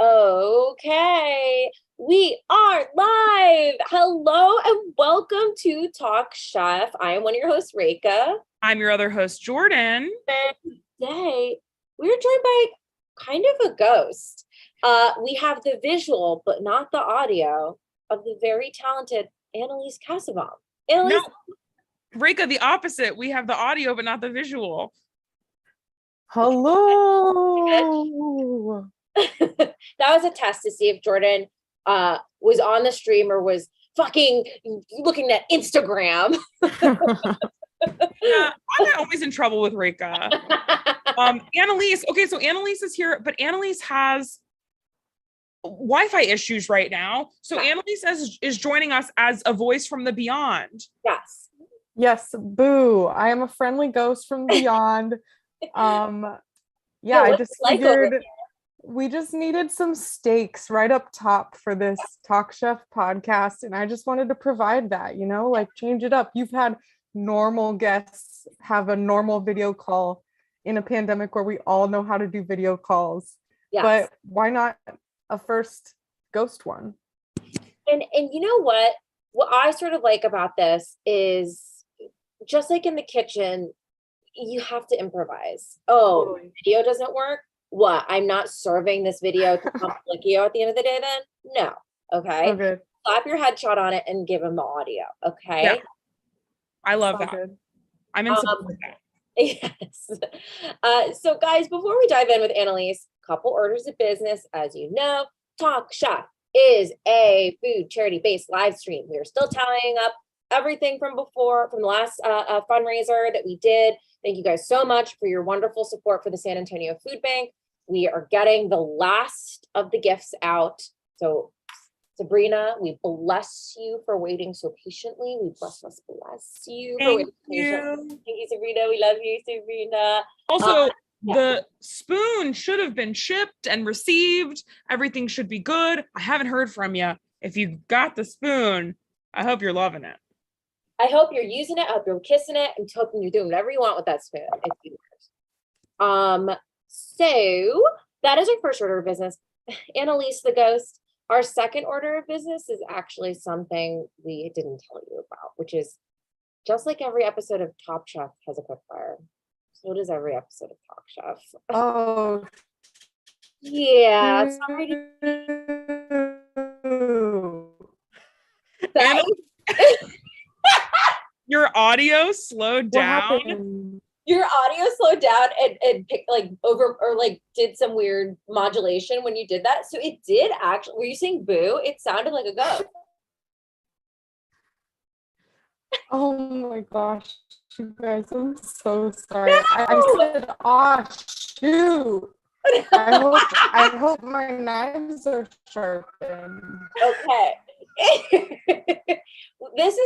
Okay, we are live. Hello and welcome to Talk Chef. I am one of your hosts, Reka. I'm your other host, Jordan. And today we're joined by kind of a ghost. We have the visual, but not the audio of the very talented Annaliese Kassebaum. Annaliese. No, Reka, the opposite. We have the audio, but not the visual. Hello. That was a test to see if Jordan was on the stream or was fucking looking at Instagram. Yeah, I'm always in trouble with Reka. Annaliese. Okay, so Annaliese is here, but Annaliese has Wi-Fi issues right now. So Annaliese is joining us as a voice from the beyond. Yes. Yes, boo. I am a friendly ghost from beyond. I just figured we just needed some stakes right up top for this Talk Chef podcast, and I just wanted to provide that, like change it up. You've had normal guests have a normal video call in a pandemic where we all know how to do video calls. Yes. But why not a first ghost one? And you know what I sort of like about this is just like in the kitchen, you have to improvise. Totally. Video doesn't work. What? I'm not serving this video to Complicchio at the end of the day then? No. Okay. Okay. Slap your headshot on it and give him the audio. Okay. Yeah. I love so that. Good. I'm in support of that. Yes. So guys, before we dive in with Annaliese, couple orders of business. As you know, Talk Chef is a food charity-based live stream. We are still tallying up everything from before, from the last fundraiser that we did. Thank you guys so much for your wonderful support for the San Antonio Food Bank. We are getting the last of the gifts out. So Sabrina, we bless you for waiting so patiently. We bless you for waiting patiently. Thank you, Sabrina. We love you, Sabrina. Also, the spoon should have been shipped and received. Everything should be good. I haven't heard from you. If you got the spoon, I hope you're loving it. I hope you're using it. I hope you're kissing it. I'm hoping you're doing whatever you want with that spoon. So that is our first order of business. Annaliese the ghost. Our second order of business is actually something we didn't tell you about, which is just like every episode of Top Chef has a quick fire. So does every episode of Talk Chef. Oh. Yeah. Sorry. Your audio slowed down. Your audio slowed down and picked did some weird modulation when you did that. So it did actually. Were you saying boo? It sounded like a ghost. Oh my gosh, you guys! I'm so sorry. No! I said, "Oh shoot." I hope my knives are sharpened. Okay. This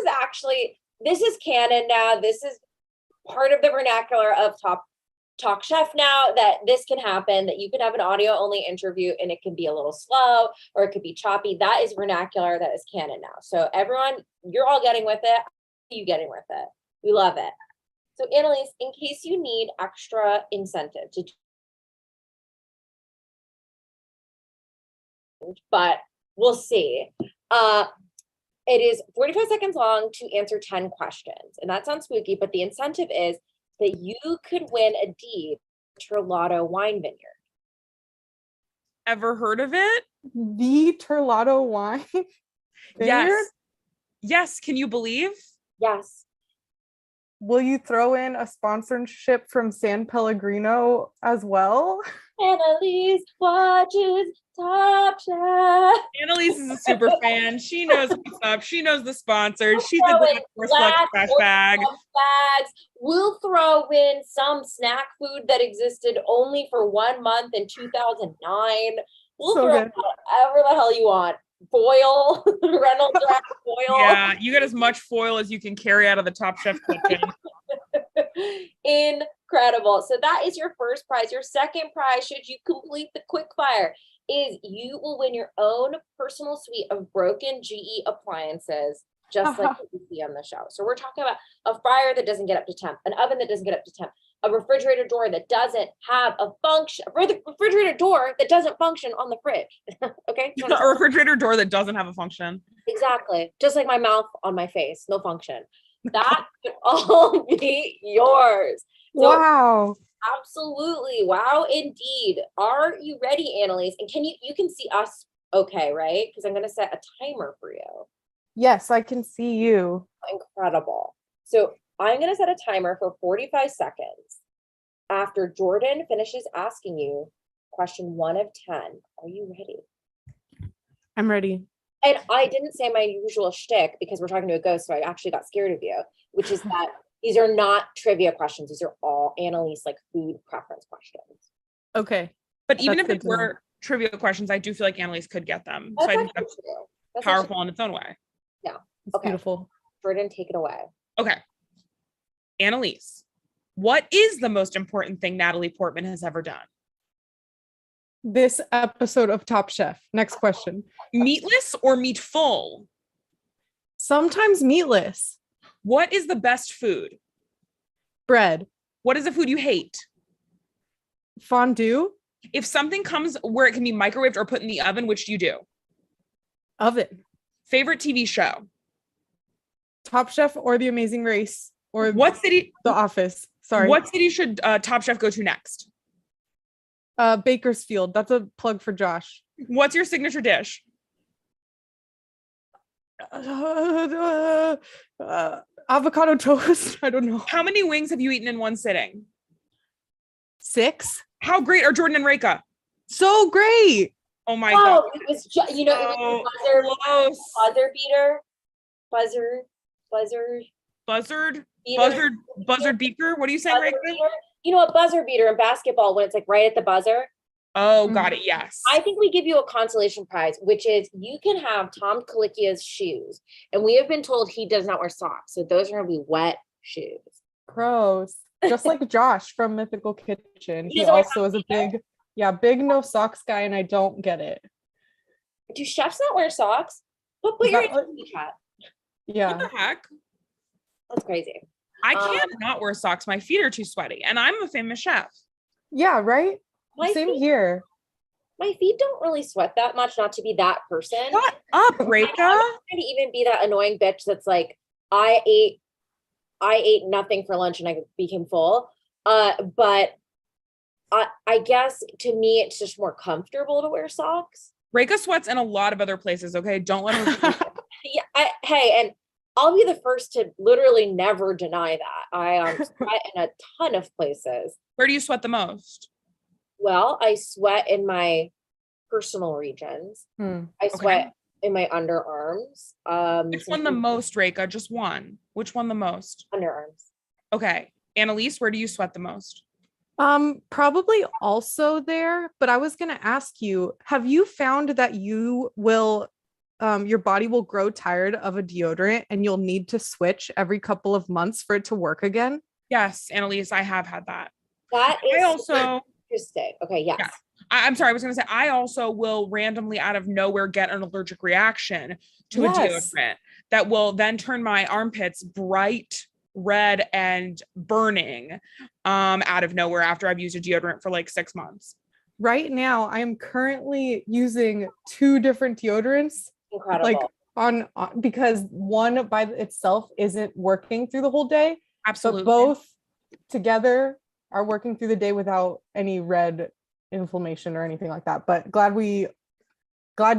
is canon now. This is part of the vernacular of Talk Chef now, that this can happen, that you can have an audio only interview and it can be a little slow or it could be choppy. That is vernacular. That is canon now. So everyone, you're all getting with it. You getting with it. We love it. So Annaliese, in case you need extra incentive to, but we'll see. It is 45 seconds long to answer 10 questions. And that sounds spooky, but the incentive is that you could win a deed to Terlato Wine Vineyard. Ever heard of it? The Terlato Wine Vineyard? Yes. Can you believe? Yes. Will you throw in a sponsorship from San Pellegrino as well? Annaliese watches Top Chef. Annaliese is a super fan. She knows what's up. She knows the sponsors. She's a good trash bag. We'll throw in some snack food that existed only for 1 month in 2009. We'll throw whatever the hell you want. Foil, Reynolds wrap foil. Yeah, you get as much foil as you can carry out of the Top Chef kitchen. Incredible. So that is your first prize. Your second prize, should you complete the quick fire, is you will win your own personal suite of broken GE appliances, just like you see on the show. So we're talking about a fryer that doesn't get up to temp, an oven that doesn't get up to temp, a refrigerator door that doesn't have a function, or the refrigerator door that doesn't function on the fridge. Okay. A refrigerator door that doesn't have a function. Exactly. Just like my mouth on my face, no function. That could all be yours. So, Wow. absolutely. Wow, indeed. Are you ready, Annaliese? And you can see us okay, right? Because I'm going to set a timer for you. Yes, I can see you. Incredible. So I'm going to set a timer for 45 seconds. After Jordan finishes asking you question 1 of 10, are you ready? I'm ready. And I didn't say my usual shtick because we're talking to a ghost, so I actually got scared of you, which is that these are not trivia questions. These are all Annaliese like food preference questions. Okay. But even That's if it good to know. were trivia questions, I do feel like Annaliese could get them. So That's I think actually that's true. That's powerful in its own way. It's Okay. beautiful. Jordan, take it away. Okay. Annaliese, what is the most important thing Natalie Portman has ever done? This episode of Top Chef. Next question. Meatless or meatful? Sometimes meatless. What is the best food? Bread. What is the food you hate? Fondue. If something comes where it can be microwaved or put in the oven, which do you do? Oven. Favorite TV show? Top Chef or The Amazing Race or What city? The Office. Sorry. What city should Top Chef go to next? Bakersfield. That's a plug for Josh. What's your signature dish? Avocado toast. I don't know. How many wings have you eaten in one sitting? 6. How great are Jordan and Reka? So great. Oh my Oh, god. it was it was Close. buzzer beater. Buzzer beater. Buzzard beaker. What are you saying, Buzzer Reka? beater. You know what, buzzer beater in basketball when it's like right at the buzzer. Oh, got it. Yes. I think we give you a consolation prize, which is you can have Tom Colicchia's shoes. And we have been told he does not wear socks. So those are going to be wet shoes. Gross. Just like Josh from Mythical Kitchen. He He doesn't wear also is a big no socks guy, and I don't get it. Do chefs not wear socks? Put Is your that answer in the chat. What Yeah. the heck? That's crazy. I can't not wear socks. My feet are too sweaty. And I'm a famous chef. Yeah, right? Same here. My feet don't really sweat that much, not to be that person. Shut up, I'm Reka. not trying to even be that annoying bitch that's like, I ate nothing for lunch and I became full. But I guess to me it's just more comfortable to wear socks. Reka sweats in a lot of other places. Okay, don't let her. Yeah, and I'll be the first to literally never deny that. I sweat in a ton of places. Where do you sweat the most? Well, I sweat in my personal regions. I sweat in my underarms. Which one the most, Reka? Just one. Which one the most? Underarms. Okay. Annaliese, where do you sweat the most? Probably also there, but I was gonna ask you, have you found that you will your body will grow tired of a deodorant and you'll need to switch every couple of months for it to work again? Yes, Annaliese, I have had that. That is I also interesting. Okay, yes. Yeah. I'm sorry, I was going to say, I also will randomly out of nowhere get an allergic reaction to a deodorant that will then turn my armpits bright red and burning out of nowhere after I've used a deodorant for like 6 months. Right now, I am currently using 2 different deodorants. Incredible. Like on because one by itself isn't working through the whole day. Absolutely. But both together are working through the day without any red inflammation or anything like that. But glad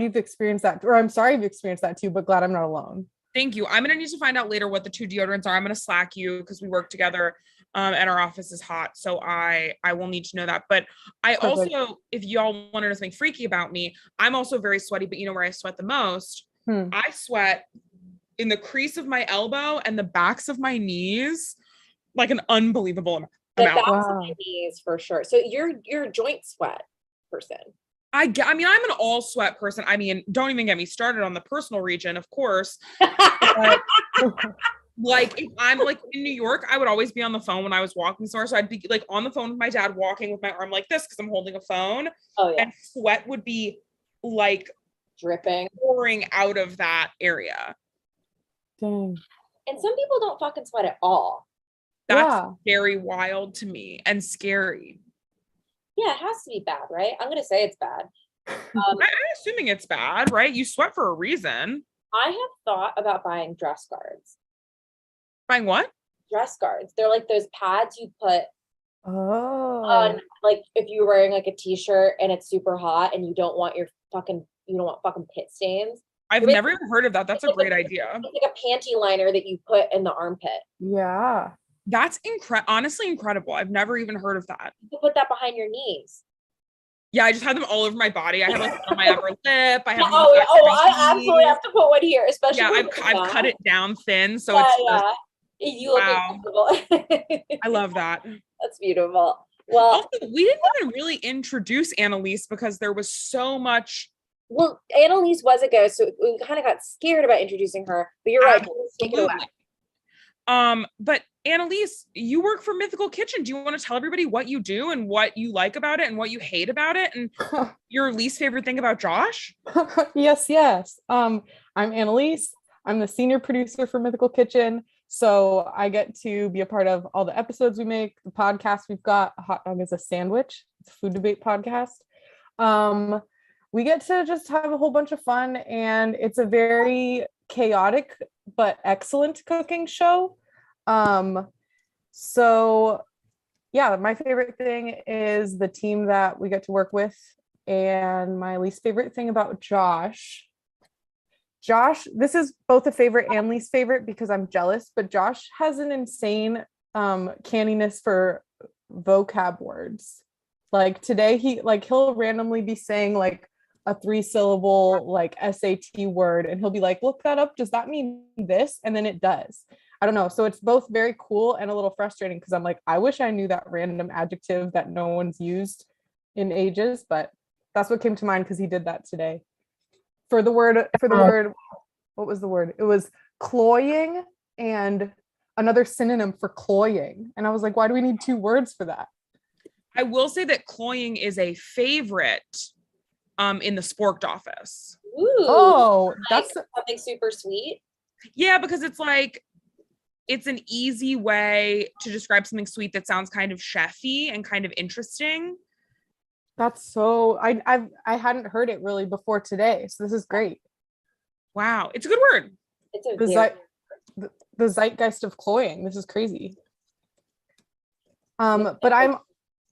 you've experienced that, or I'm sorry you've experienced that too, but glad I'm not alone. Thank you. I'm going to need to find out later what the 2 deodorants are. I'm going to Slack you because we work together and our office is hot. So I will need to know that. But I also, if y'all want to know something freaky about me, I'm also very sweaty, but you know where I sweat the most? I sweat in the crease of my elbow and the backs of my knees, like an unbelievable amount. The backs of my knees for sure. So you're a joint sweat person. I mean, I'm an all sweat person. I mean, don't even get me started on the personal region, of course. Like if I'm like in New York, I would always be on the phone when I was walking somewhere. So I'd be like on the phone with my dad, walking with my arm like this because I'm holding a phone. Oh yeah. And sweat would be like dripping, pouring out of that area. Dang. And some people don't fucking sweat at all. That's Yeah. very wild to me and scary. Yeah, it has to be bad, right? I'm gonna say it's bad. I'm assuming it's bad, right? You sweat for a reason. I have thought about buying dress guards. Buying what? Dress guards. They're like those pads you put Oh. on, like if you're wearing like a t-shirt and it's super hot and you don't want fucking pit stains. I've never even heard of that. That's a great idea. It's like a panty liner that you put in the armpit. Yeah. That's honestly incredible. I've never even heard of that. You put that behind your knees. Yeah, I just have them all over my body. I have like one on my upper lip. I have I absolutely have to put one here, especially. Yeah, I've cut it down thin, so you look incredible. I love that. That's beautiful. Well, also, we didn't even really introduce Annaliese because there was so much. Well, Annaliese was a ghost, so we kind of got scared about introducing her. But you're right. Take it away. But Annaliese, you work for Mythical Kitchen. Do you want to tell everybody what you do and what you like about it and what you hate about it and your least favorite thing about Josh? Yes. I'm Annaliese. I'm the senior producer for Mythical Kitchen. So I get to be a part of all the episodes we make, the podcast we've got. A Hot Dog is a Sandwich. It's a food debate podcast. We get to just have a whole bunch of fun, and it's a very chaotic but excellent cooking show. So yeah, my favorite thing is the team that we get to work with, and my least favorite thing about Josh, this is both a favorite and least favorite because I'm jealous, but Josh has an insane canniness for vocab words. Like today he'll randomly be saying like a 3-syllable like SAT word, and he'll be like, look that up, does that mean this? And then it does. I don't know. So it's both very cool and a little frustrating because I'm like, I wish I knew that random adjective that no one's used in ages, but that's what came to mind because he did that today. For the word, what was the word? It was cloying and another synonym for cloying. And I was like, why do we need 2 words for that? I will say that cloying is a favorite in the Sporked office. Ooh, oh, like that's something super sweet. Yeah, because it's like, it's an easy way to describe something sweet that sounds kind of chefy and kind of interesting. That's so, I hadn't heard it really before today. So this is great. Wow. It's a good word. It's a the zeitgeist of cloying. This is crazy. But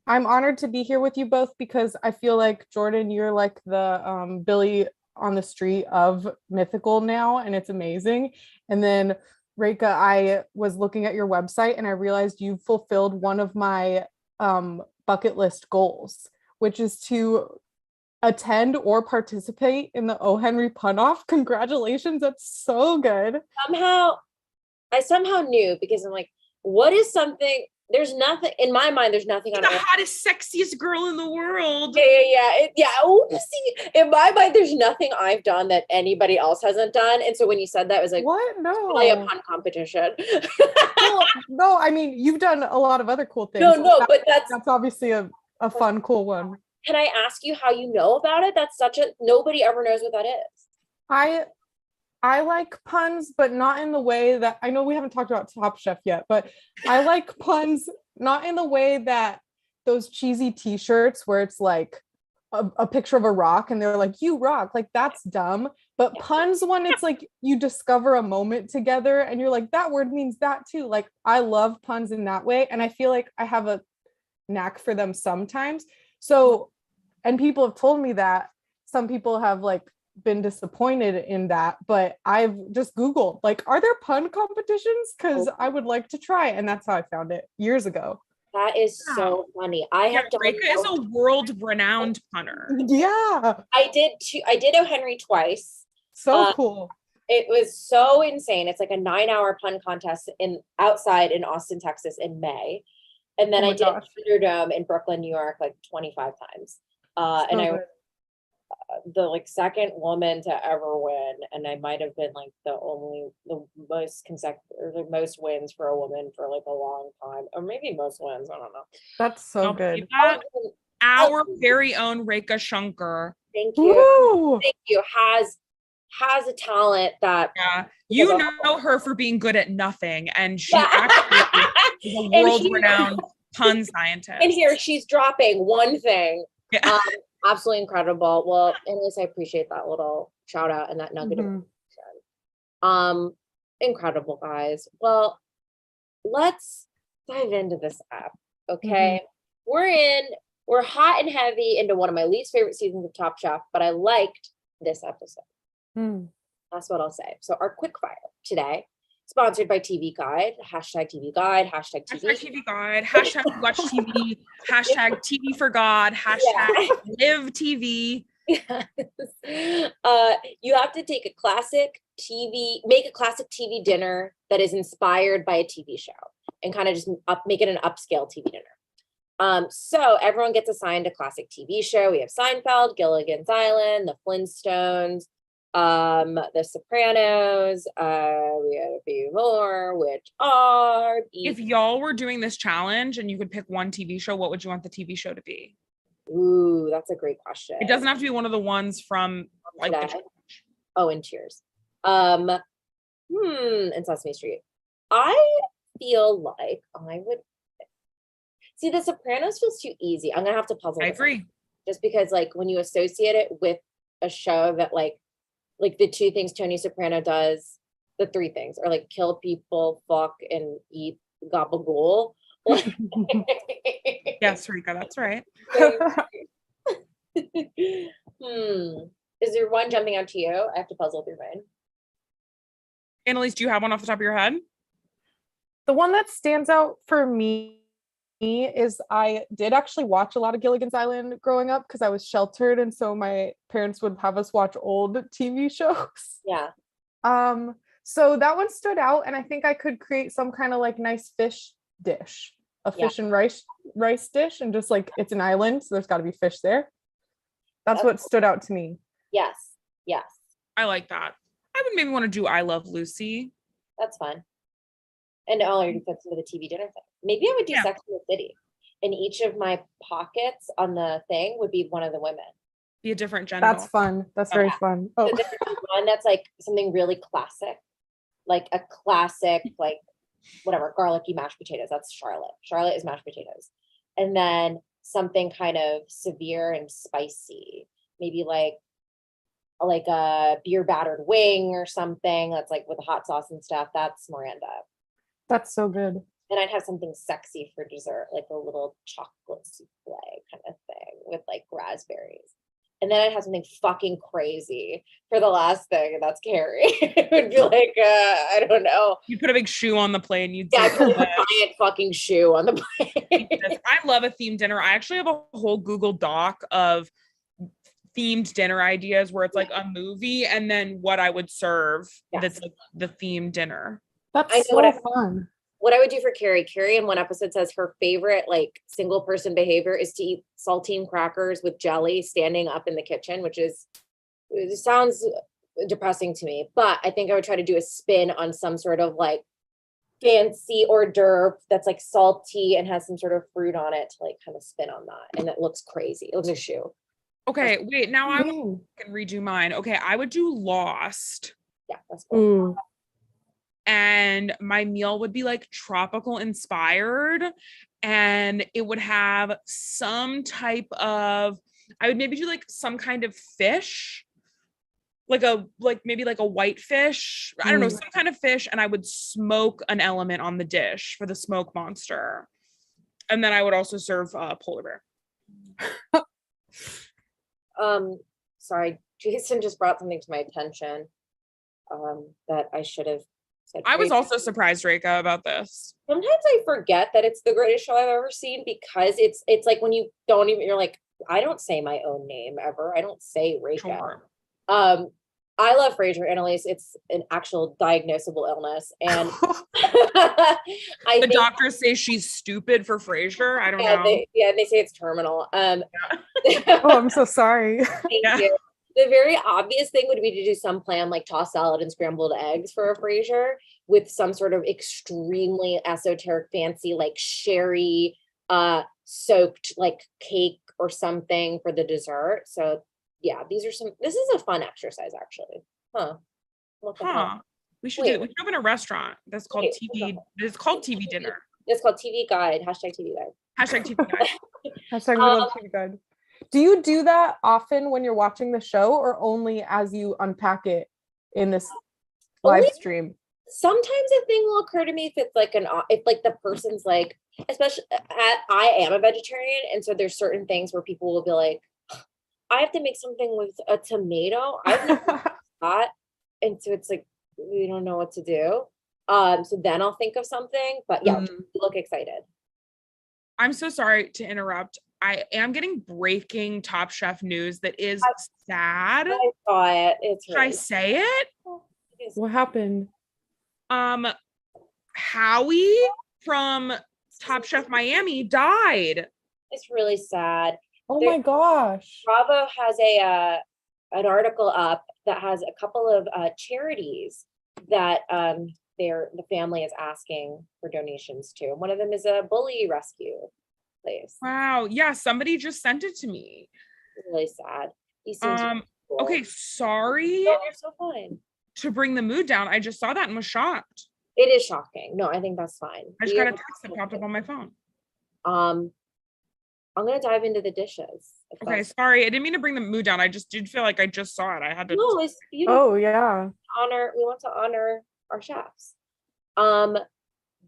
I'm honored to be here with you both because I feel like, Jordan, you're like the Billy on the street of Mythical now, and it's amazing. And then Reika, I was looking at your website and I realized you fulfilled one of my bucket list goals, which is to attend or participate in the O. Henry Pun-Off. Congratulations, that's so good. I somehow knew because I'm like, what is something? There's nothing in my mind. There's nothing on the hottest, sexiest girl in the world. Yeah. Oh, see, in my mind, there's nothing I've done that anybody else hasn't done. And so when you said that, I was like, what? No, probably a pun competition. no, I mean, you've done a lot of other cool things. But that's obviously a fun, cool one. Can I ask you how you know about it? That's nobody ever knows what that is. I like puns, but not in the way that, I know we haven't talked about Top Chef yet, but I like puns not in the way that those cheesy t-shirts where it's like a picture of a rock and they're like, you rock, like that's dumb. But puns when it's like you discover a moment together and you're like, that word means that too. Like I love puns in that way. And I feel like I have a knack for them sometimes. So, and people have told me that some people have like been disappointed in that, but I've just Googled like, are there pun competitions? Because I would like to try, and that's how I found it years ago. That is so funny. Reika is a world-renowned punner. Yeah, I did O. Henry twice. So cool. It was so insane. It's like a 9-hour pun contest outside in Austin, Texas in May, and then I did Thunderdome in Brooklyn, New York, like 25 times. And I was the like second woman to ever win, and I might have been like the most consecutive, the most wins for a woman for like a long time, or maybe most wins. I don't know. That's so good. Our very own Reika Shunker. Thank you. Woo! Thank you. Has a talent that you know her for being good at nothing, and she actually She's a And world-renowned pun scientist. And here she's dropping one thing. Yeah. Absolutely incredible. Well, anyways, I appreciate that little shout out and that nugget of information. Incredible, guys. Well, let's dive into this app. Okay. We're hot and heavy into one of my least favorite seasons of Top Chef, but I liked this episode. That's what I'll say. So our quick fire today, sponsored by TV Guide, hashtag TV Guide, hashtag TV. Hashtag TV Guide, hashtag watch TV, hashtag TV for God, hashtag live TV. Yes. You have to take a classic make a classic TV dinner that is inspired by a TV show and kind of just make it an upscale TV dinner. So everyone gets assigned a classic TV show. We have Seinfeld, Gilligan's Island, The Flintstones, The Sopranos, we had a few more, which are if y'all were doing this challenge and you could pick one TV show, what would you want the TV show to be? Ooh, that's a great question. It doesn't have to be one of the ones from like and Cheers. And Sesame Street. I feel like I would see The Sopranos feels too easy. I'm gonna have to puzzle. I agree. Just because like when you associate it with a show that like the two things Tony Soprano does, the three things are like kill people, fuck, and eat gabagool. Yes, Rika, that's right. Is there one jumping out to you? I have to puzzle through mine. Annaliese, do you have one off the top of your head? The one that stands out for me is I did actually watch a lot of Gilligan's Island growing up because I was sheltered, and so my parents would have us watch old TV shows. Yeah. So that one stood out, and I think I could create some kind of like nice fish dish, a fish and rice dish, and just like it's an island, so there's got to be fish there. That's what stood out to me. Yes. I like that. I would maybe want to do I Love Lucy. That's fun. And all your defense with a TV dinner thing. Maybe I would do Sex in the City. And each of my pockets on the thing would be one of the women. Be a different gender. That's fun. That's very fun. Oh, so one that's like something really classic, like a classic, like whatever, garlicky mashed potatoes. That's Charlotte. Charlotte is mashed potatoes. And then something kind of severe and spicy, maybe like a beer battered wing or something that's like with a hot sauce and stuff. That's Miranda. That's so good. And I'd have something sexy for dessert, like a little chocolate souffle kind of thing with like raspberries. And then I'd have something fucking crazy for the last thing, and that's Carrie. It would be like, I don't know. You put a big shoe on the plate and you'd put a giant fucking shoe on the plate. I love a themed dinner. I actually have a whole Google Doc of themed dinner ideas where it's like a movie and then what I would serve. That's like the themed dinner. That's so fun. What I would do for Carrie in one episode says her favorite like single person behavior is to eat saltine crackers with jelly standing up in the kitchen, which sounds depressing to me, but I think I would try to do a spin on some sort of like fancy hors d'oeuvre that's like salty and has some sort of fruit on it to like kind of spin on that. And it looks crazy. It looks like a shoe. Okay, wait, now I can redo mine. Okay, I would do Lost. Yeah, that's cool. And my meal would be like tropical inspired, and it would have some type of, I would maybe do like some kind of fish, maybe like a white fish. I don't know, some kind of fish, and I would smoke an element on the dish for the smoke monster. And then I would also serve polar bear. Sorry, Jason just brought something to my attention that I should have said. I was also surprised, Reka, about this. Sometimes I forget that it's the greatest show I've ever seen because it's like when you don't even, you're like, I don't say my own name ever. I don't say Reka. Sure. I love Frasier, Annaliese. It's an actual diagnosable illness. And the doctors say she's stupid for Frasier. I don't know. They say it's terminal. Oh, I'm so sorry. Thank you. The very obvious thing would be to do some plan like tossed salad and scrambled eggs for a Frasier with some sort of extremely esoteric, fancy, like sherry soaked like cake or something for the dessert. So yeah, this is a fun exercise actually. We should open a restaurant that's called TV. It's called TV dinner. It's called TV Guide, hashtag TV Guide. Hashtag TV guide. Hashtag we love TV Guide. Do you do that often when you're watching the show, or only as you unpack it in this live Only- stream? Sometimes a thing will occur to me if it's like if like the person's like, especially I am a vegetarian, and so there's certain things where people will be like, I have to make something with a tomato. I've never done that, and so it's like we don't know what to do. So then I'll think of something, but yeah, you look excited. I'm so sorry to interrupt. I am getting breaking Top Chef news that is sad. I saw it. It's Should I really say it? What happened? Howie from Top Chef Miami died. it's really sad. Oh There- my gosh. Bravo has an article up that has a couple of charities that the family is asking for donations to. One of them is a bully rescue place. Wow. Yeah, somebody just sent it to me. It's really sad. He seems really cool. Okay, sorry No, you're so fine. to bring the mood down. I just saw that and was shocked. It is shocking. No, I think that's fine. I just got a text that popped up on my phone. I'm gonna dive into the dishes. if Okay, that's- sorry. I didn't mean to bring the mood down. I just did feel like I just saw it. I had to. No, it's beautiful. Oh yeah. We want to honor our chefs.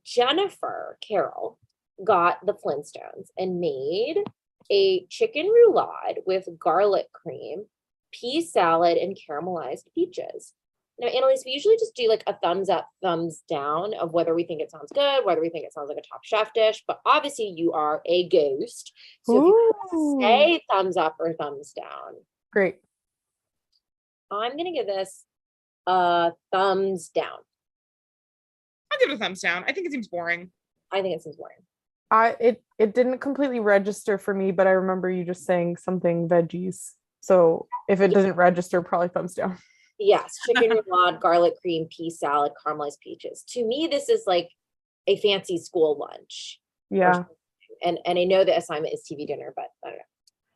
Jennifer Carroll got the Flintstones and made a chicken roulade with garlic cream, pea salad, and caramelized peaches. Now, Annalise, we usually just do like a thumbs up, thumbs down of whether we think it sounds good, whether we think it sounds like a Top Chef dish, but obviously you are a ghost. So if you want to Ooh. say thumbs up or thumbs down, Great. I'm gonna give this a thumbs down. I'll give it a thumbs down. I think it seems boring. I think it seems boring. It didn't completely register for me, but I remember you just saying something veggies. So if it doesn't register, probably thumbs down. Yes, chicken roulade, garlic cream, pea salad, caramelized peaches. To me, this is like a fancy school lunch. Yeah. And I know the assignment is TV dinner, but I don't know.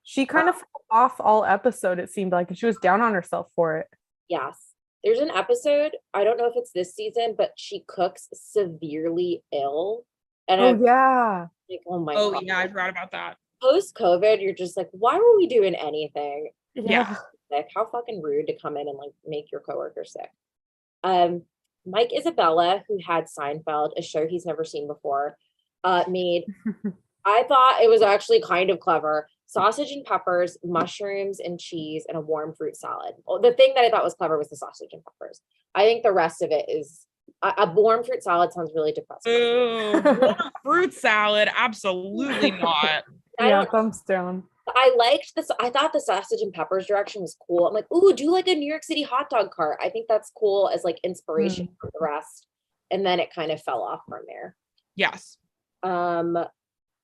She kind of fell off all episode, it seemed like, and she was down on herself for it. Yes. There's an episode, I don't know if it's this season, but she cooks severely ill. And Oh I'm yeah. like, oh my Oh God. yeah, I forgot about that. Post-COVID, you're just like, why were we doing anything? Yeah. Sick. How fucking rude to come in and like make your coworker sick. Mike Isabella, who had Seinfeld, a show he's never seen before, made, I thought it was actually kind of clever, sausage and peppers, mushrooms and cheese, and a warm fruit salad. Well, the thing that I thought was clever was the sausage and peppers. I think the rest of it is a warm fruit salad sounds really depressing. Ooh, warm fruit salad. Absolutely not. I Yeah, don't thumbs down. I liked this. I thought the sausage and peppers direction was cool. I'm like, ooh, do like a New York City hot dog cart. I think that's cool as like inspiration for the rest. And then it kind of fell off from there. Yes.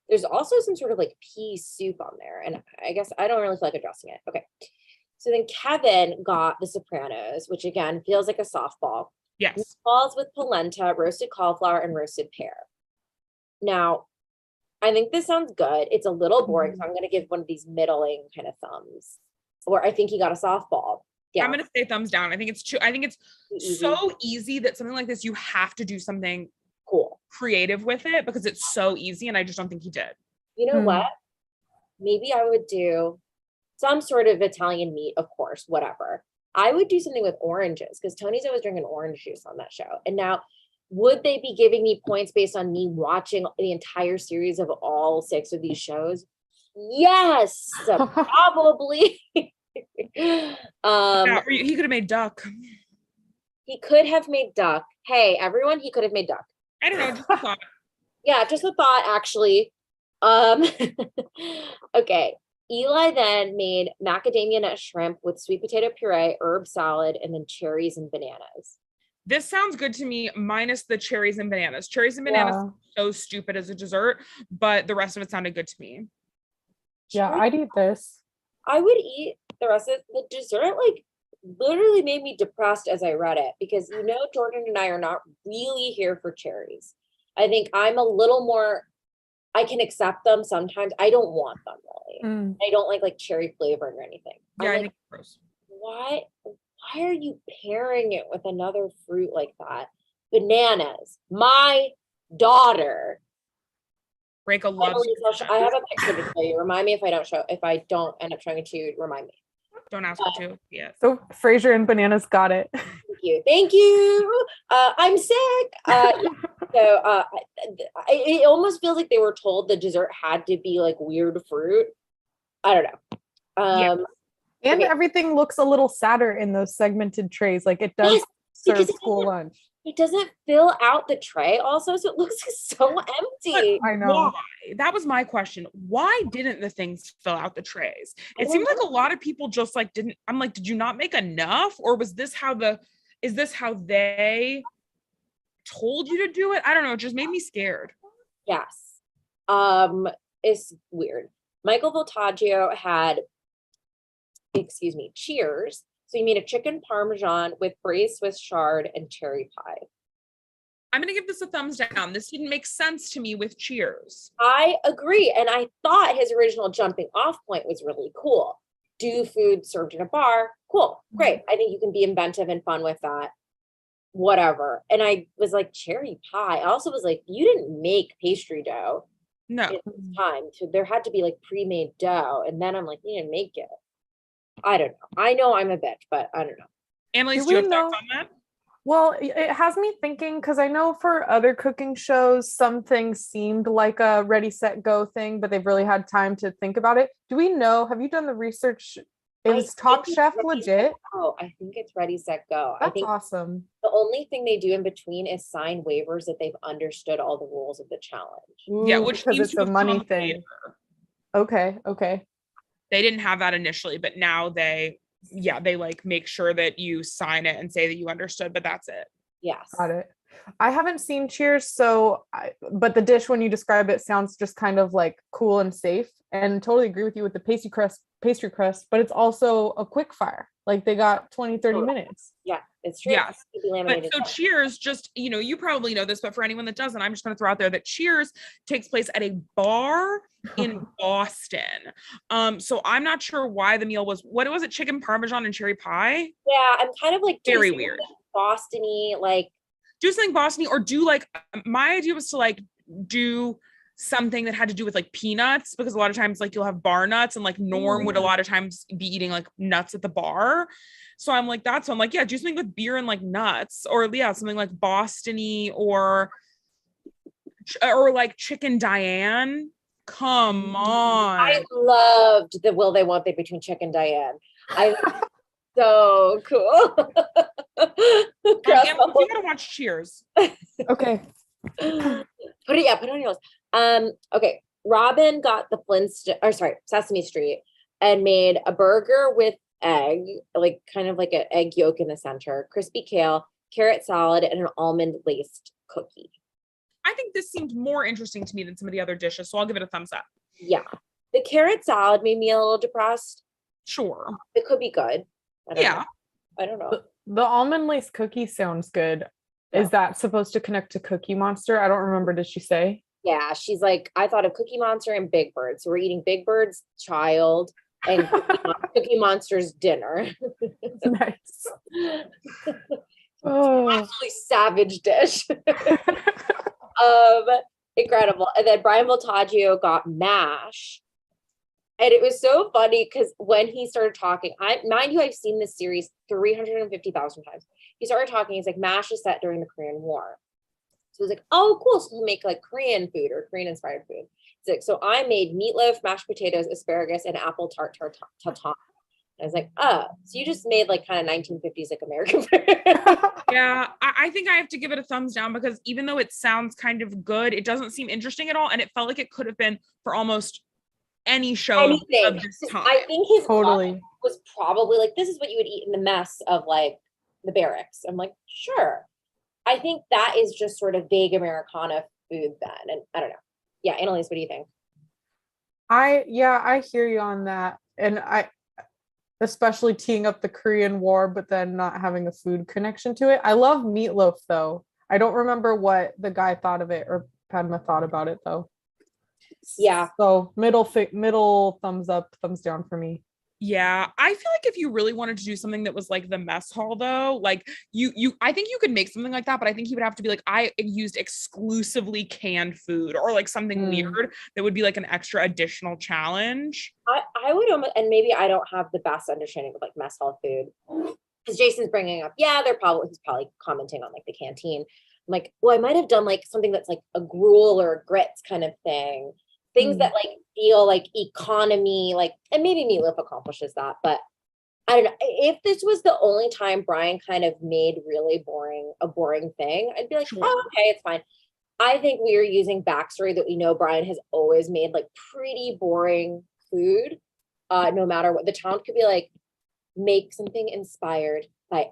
There's also some sort of like pea soup on there. And I guess I don't really feel like addressing it. Okay. So then Kevin got the Sopranos, which again feels like a softball. Yes. Meatballs with polenta, roasted cauliflower, and roasted pear. Now, I think this sounds good. It's a little boring, so I'm going to give one of these middling kind of thumbs. Or I think he got a softball. Yeah, I'm gonna say thumbs down. I think it's easy. so easy that something like this, you have to do something Cool. creative with it because it's so easy, and I just don't think he did. You know Hmm. what? Maybe I would do some sort of Italian meat, of course, whatever. I would do something with oranges because Tony's always drinking orange juice on that show. And now, would they be giving me points based on me watching the entire series of all 6 of these shows? Yes, probably. Yeah, or he could have made duck. He could have made duck. Hey, everyone, he could have made duck. I don't know. Just a thought. Yeah, just a thought, actually. Okay. Eli then made macadamia nut shrimp with sweet potato puree, herb salad, and then cherries and bananas. This sounds good to me, minus the cherries and bananas. Cherries and bananas Yeah. are so stupid as a dessert, but the rest of it sounded good to me. Yeah, I'd eat this. I would eat the rest of the dessert, like literally made me depressed as I read it because Jordan and I are not really here for cherries. I think I'm a little more, I can accept them sometimes. I don't want them really. Mm. I don't like cherry flavoring or anything. Yeah, I'm I like, think it's gross. why are you pairing it with another fruit like that? Bananas. My daughter Reka loves I have a picture to show you. Remind me if I don't end up showing it to you, remind me. Don't ask her to. Yeah. So Frasier and Bananas got it. Thank you. I'm sick. It almost feels like they were told the dessert had to be like weird fruit. I don't know. And okay. everything looks a little sadder in those segmented trays. Like it does serve school lunch. It doesn't fill out the tray also, so it looks so empty. I know. Why? That was my question. Why didn't the things fill out the trays? It seemed like a lot of people just like didn't. I'm like, did you not make enough, or was this is this how they told you to do it? I don't know. It just made me scared. Yes. It's weird. Michael Voltaggio had, Cheers. So you made a chicken parmesan with braised Swiss chard and cherry pie. I'm going to give this a thumbs down. This didn't make sense to me with Cheers. I agree. And I thought his original jumping off point was really cool. Do food served in a bar. Cool. Great. I think you can be inventive and fun with that. Whatever. And I was like, cherry pie. I also was like, you didn't make pastry dough. No. At this time. So there had to be like pre-made dough. And then I'm like, you didn't make it. I don't know. I know I'm a bitch, but I don't know. Annaliese, do you have thoughts on that? Well, it has me thinking, because I know for other cooking shows, some things seemed like a ready, set, go thing, but they've really had time to think about it. Do we know? Have you done the research? Is Top Chef legit? Oh, I think it's ready, set, go. That's I think awesome. the only thing they do in between is sign waivers that they've understood all the rules of the challenge. Ooh, Yeah, which because it's a money thing. Later. Okay. They didn't have that initially, but now they like make sure that you sign it and say that you understood, but that's it. Yes. Got it. I haven't seen Cheers, but the dish when you describe it sounds just kind of like cool and safe, and totally agree with you with the pastry crust, but it's also a quick fire. Like they got 20-30 minutes. Yeah, it's true. Yes. But so Cheers, just, you probably know this, but for anyone that doesn't, I'm just going to throw out there that Cheers takes place at a bar in Boston. So I'm not sure why the meal was, what was it? Chicken parmesan and cherry pie? Yeah, I'm kind of like very weird. Boston-y, like do something Boston-y, or do like, my idea was to like do something that had to do with like peanuts, because a lot of times like you'll have bar nuts, and like Norm would a lot of times be eating like nuts at the bar. So I'm like, do something with beer and like nuts, or something like Boston-y, or like Chicken Diane. Come on. I loved the will they won't they between Chicken Diane. So cool. You gotta watch Cheers. Okay. Put it on your list. Okay. Robin got the Sesame Street, and made a burger with egg, like kind of like an egg yolk in the center, crispy kale, carrot salad, and an almond laced cookie. I think this seemed more interesting to me than some of the other dishes, so I'll give it a thumbs up. Yeah. The carrot salad made me a little depressed. Sure. It could be good. I don't know. The almond lace cookie sounds good. Yeah. Is that supposed to connect to Cookie Monster? I don't remember. Did she say? Yeah, she's like, I thought of Cookie Monster and Big Bird. So we're eating Big Bird's child and Cookie Monster's dinner. Nice. Oh. Absolutely savage dish. Incredible. And then Brian Voltaggio got MASH. And it was so funny because when he started talking, mind you, I've seen this series 350,000 times. He started talking, he's like, MASH is set during the Korean War. So he's like, oh, cool. So he'll make like Korean food or Korean inspired food. He's like, so I made meatloaf, mashed potatoes, asparagus, and apple tart tatin. I was like, oh, so you just made like kind of 1950s like American food. Yeah, I think I have to give it a thumbs down, because even though it sounds kind of good, it doesn't seem interesting at all. And it felt like it could have been for almost any show of this time. I think his totally was probably like, this is what you would eat in the mess of like the barracks. I'm like, sure. I think that is just sort of vague Americana food then. And I don't know. Yeah, Annaliese, what do you think? I hear you on that. And I especially teeing up the Korean War, but then not having a food connection to it. I love meatloaf though. I don't remember what the guy thought of it, or Padma thought about it though. Yeah. So middle thumbs up, thumbs down for me. Yeah, I feel like if you really wanted to do something that was like the mess hall though, like I think you could make something like that, but I think you would have to be like, I used exclusively canned food or like something weird that would be like an extra additional challenge. I would almost, and maybe I don't have the best understanding of like mess hall food. Because Jason's bringing up, yeah, he's probably commenting on like the canteen. I'm like, well, I might have done like something that's like a gruel or a grits kind of thing. Things that like feel like economy, like, and maybe meatloaf accomplishes that, but I don't know. If this was the only time Brian kind of made really a boring thing, I'd be like, Sure. oh, okay, it's fine. I think we are using backstory that we know Brian has always made like pretty boring food. No matter what the challenge could be, like make something inspired by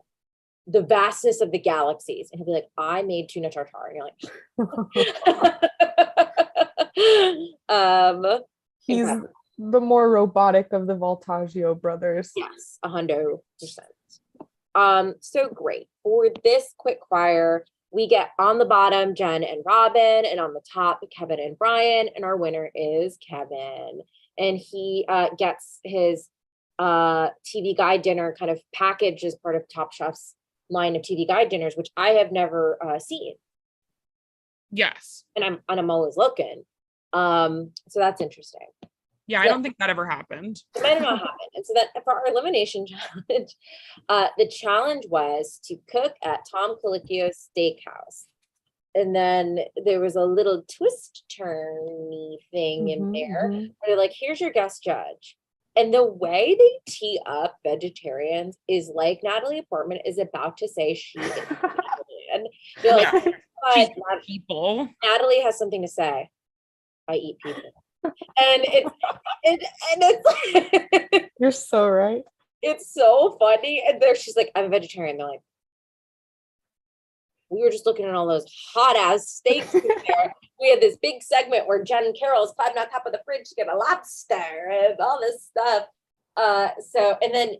the vastness of the galaxies, and he'll be like, I made tuna tartare, and you're like He's incredible. the more robotic of the Voltaggio brothers. Yes, 100%. So great. For this quick fire, we get on the bottom Jen and Robin, and on the top Kevin and Brian, and our winner is Kevin. And he gets his TV guide dinner kind of package as part of Top Chef's line of TV guide dinners, which I have never seen. Yes. And I'm always looking. So that's interesting. Yeah, I don't think that ever happened. It might have not happened. And so that for our elimination challenge, the challenge was to cook at Tom Colicchio's steakhouse. And then there was a little twist turny thing in there where they're like, here's your guest judge. And the way they tee up vegetarians is like Natalie Portman is about to say she is vegetarian. They're like, She's but people. Natalie has something to say. I eat people. And it's You're so right. It's so funny. And there she's like, I'm a vegetarian. They're like, we were just looking at all those hot ass steaks in there. We had this big segment where Jen and Carol is climbing on top of the fridge to get a lobster and all this stuff. So, and then,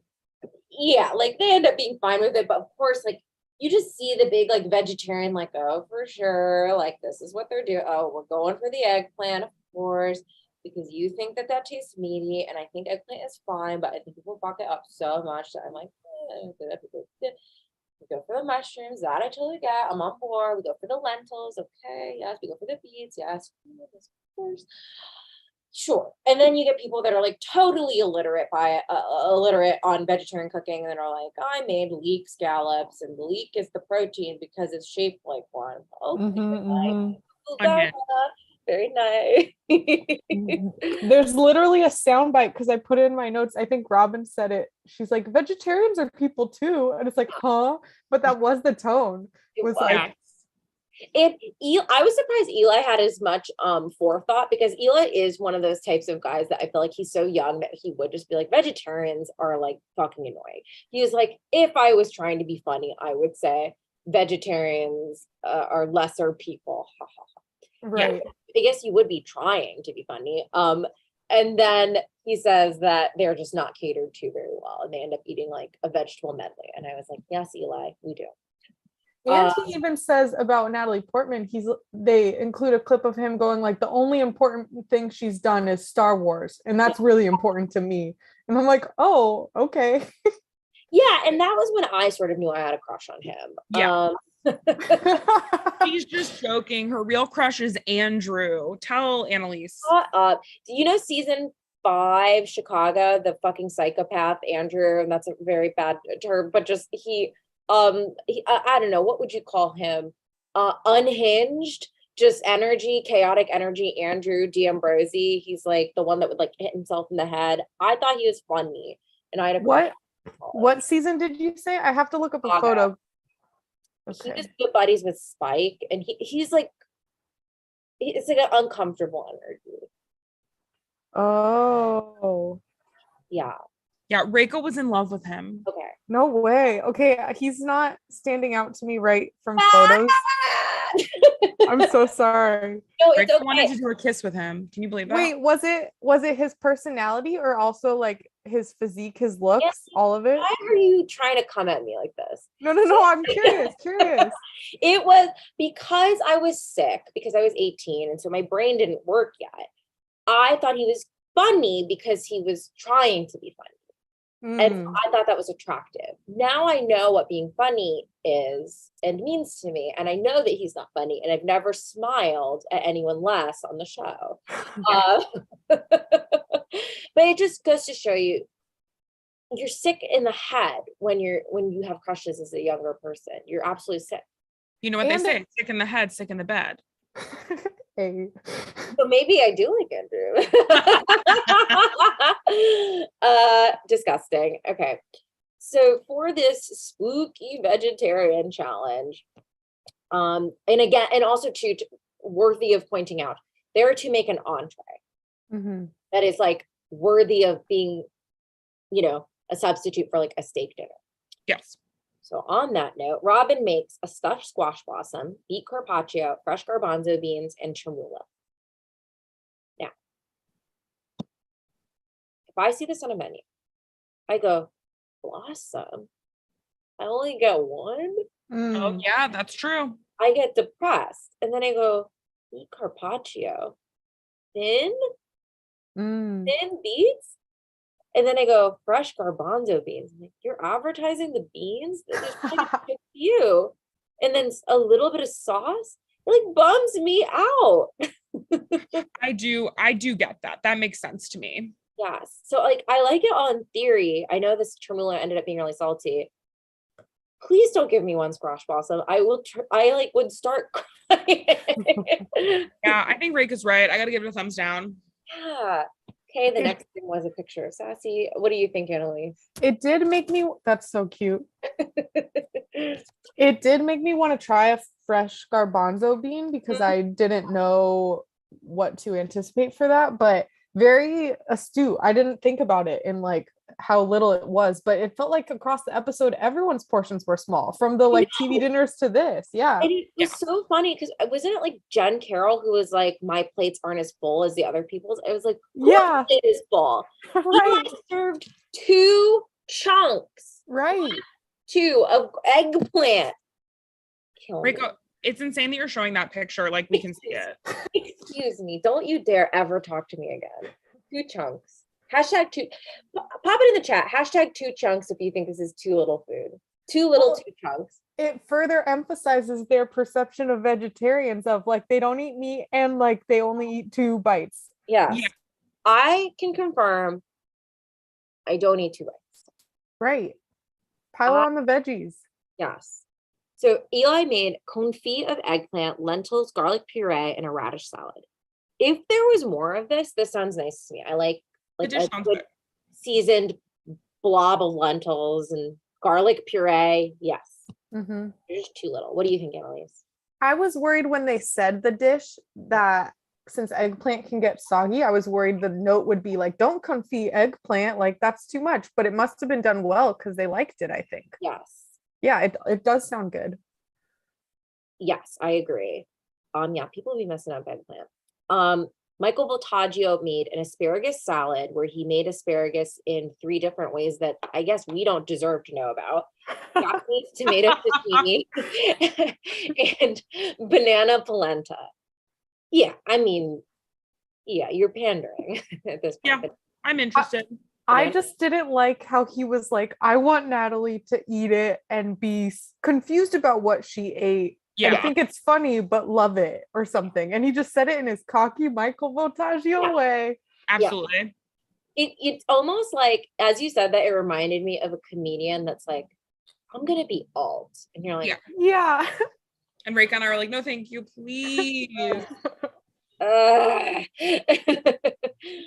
yeah, like they end up being fine with it. But of course, like you just see the big like vegetarian, like, oh, for sure. Like this is what they're doing. Oh, we're going for the eggplant, of course, because you think that tastes meaty. And I think eggplant is fine, but I think people fuck it up so much that I'm like, we go for the mushrooms, that I totally get. I'm on board. We go for the lentils. Okay, yes. We go for the beets. Yes, of course. Sure. And then you get people that are like totally illiterate on vegetarian cooking, and then are like, I made leek scallops, and leek is the protein because it's shaped like one. Okay, very nice. There's literally a soundbite because I put it in my notes. I think Robin said it. She's like, vegetarians are people too. And it's like, huh? But that was the tone. It was like, I was surprised Eli had as much forethought, because Eli is one of those types of guys that I feel like he's so young that he would just be like, vegetarians are like fucking annoying. He was like, if I was trying to be funny, I would say vegetarians are lesser people. right. Yeah, I guess you would be trying to be funny. And then he says that they're just not catered to very well, and they end up eating like a vegetable medley. And I was like, yes, Eli, we do. And he even says about Natalie Portman, they include a clip of him going like, the only important thing she's done is Star Wars, and that's really important to me. And I'm like, oh, okay. Yeah, and that was when I sort of knew I had a crush on him. Yeah. She's just joking. Her real crush is Andrew. Tell Annaliese. Do you know season 5 Chicago, the fucking psychopath Andrew? And that's a very bad term, but just he I don't know, what would you call him? Unhinged, just energy, chaotic energy. Andrew D'Ambrosi. He's like the one that would like hit himself in the head. I thought he was funny, and I had a what season did you say? I have to look up a photo. Okay. He was good buddies with Spike, and it's like an uncomfortable energy. Oh. Yeah. Yeah, Reiko was in love with him. Okay. No way. Okay, he's not standing out to me right from photos. I'm so sorry. No, it's okay. Wanted to do a kiss with him. Can you believe that? Wait, was it his personality or also like his physique, his looks, all of it? Why are you trying to come at me like this? No, I'm curious. It was because I was sick, because I was 18, and so my brain didn't work yet. I thought he was funny because he was trying to be funny. And I thought that was attractive. Now I know what being funny is and means to me. And I know that he's not funny. And I've never smiled at anyone less on the show. But it just goes to show you, you're sick in the head when you have crushes as a younger person. You're absolutely sick. You know what they say? Sick in the head, sick in the bed. Hey. So maybe I do like Andrew. Disgusting. Okay. So for this spooky vegetarian challenge, and again, and also worthy of pointing out, they are to make an entree that is like worthy of being, a substitute for like a steak dinner. Yes. So on that note, Robin makes a stuffed squash blossom, beet carpaccio, fresh garbanzo beans, and chermoula. Now, if I see this on a menu, I go, blossom? I only get one? Oh, yeah, that's true. I get depressed. And then I go, beet carpaccio? Thin beets? And then I go, fresh garbanzo beans. I'm like, you're advertising the beans? There's like a few. And then a little bit of sauce. It like bums me out. I do get that. That makes sense to me. Yes. So like, I like it all in theory. I know this chermoula ended up being really salty. Please don't give me one squash blossom. I would start crying. Yeah, I think Rake is right. I got to give it a thumbs down. Yeah. Okay, the next thing was a picture of Sassy. What do you think, Annaliese? It did make me, that's so cute. It did make me want to try a fresh garbanzo bean because I didn't know what to anticipate for that, but very astute. I didn't think about it in like how little it was, but it felt like across the episode, everyone's portions were small from the like TV dinners to this. Yeah. And it was so funny because wasn't it like Jen Carroll who was like, my plates aren't as full as the other people's? I was like, yeah, it is full. Right. I served 2 chunks. Right. 2 of eggplant. Rico, it's insane that you're showing that picture. Like we can see it. Excuse me. Don't you dare ever talk to me again. 2 chunks. Hashtag 2. Pop it in the chat. Hashtag 2 chunks if you think this is too little food. 2 chunks. It further emphasizes their perception of vegetarians of like they don't eat meat and like they only eat 2 bites. Yes. Yeah. I can confirm I don't eat 2 bites. Right. Pile on the veggies. Yes. So Eli made confit of eggplant, lentils, garlic puree, and a radish salad. If there was more of this sounds nice to me. I like a good seasoned blob of lentils and garlic puree. Yes. They're just too little. What do you think, Annaliese? I was worried when they said the dish that since eggplant can get soggy, I was worried the note would be like, don't confit eggplant, like that's too much, but it must have been done well because they liked it, I think. Yes. Yeah, it does sound good. Yes, I agree. Yeah, people be messing up eggplant. Michael Voltaggio made an asparagus salad where he made asparagus in 3 different ways that I guess we don't deserve to know about. Japanese tomato zucchini and banana polenta. Yeah, I mean, yeah, you're pandering at this point. Yeah, I'm interested. I just didn't like how he was like, I want Natalie to eat it and be confused about what she ate. Yeah. I think it's funny, but love it or something. And he just said it in his cocky Michael Voltaggio way. Absolutely. Yeah. It's almost like, as you said that, it reminded me of a comedian that's like, I'm going to be alt. And you're like, yeah. And Rake and I are like, no, thank you, please.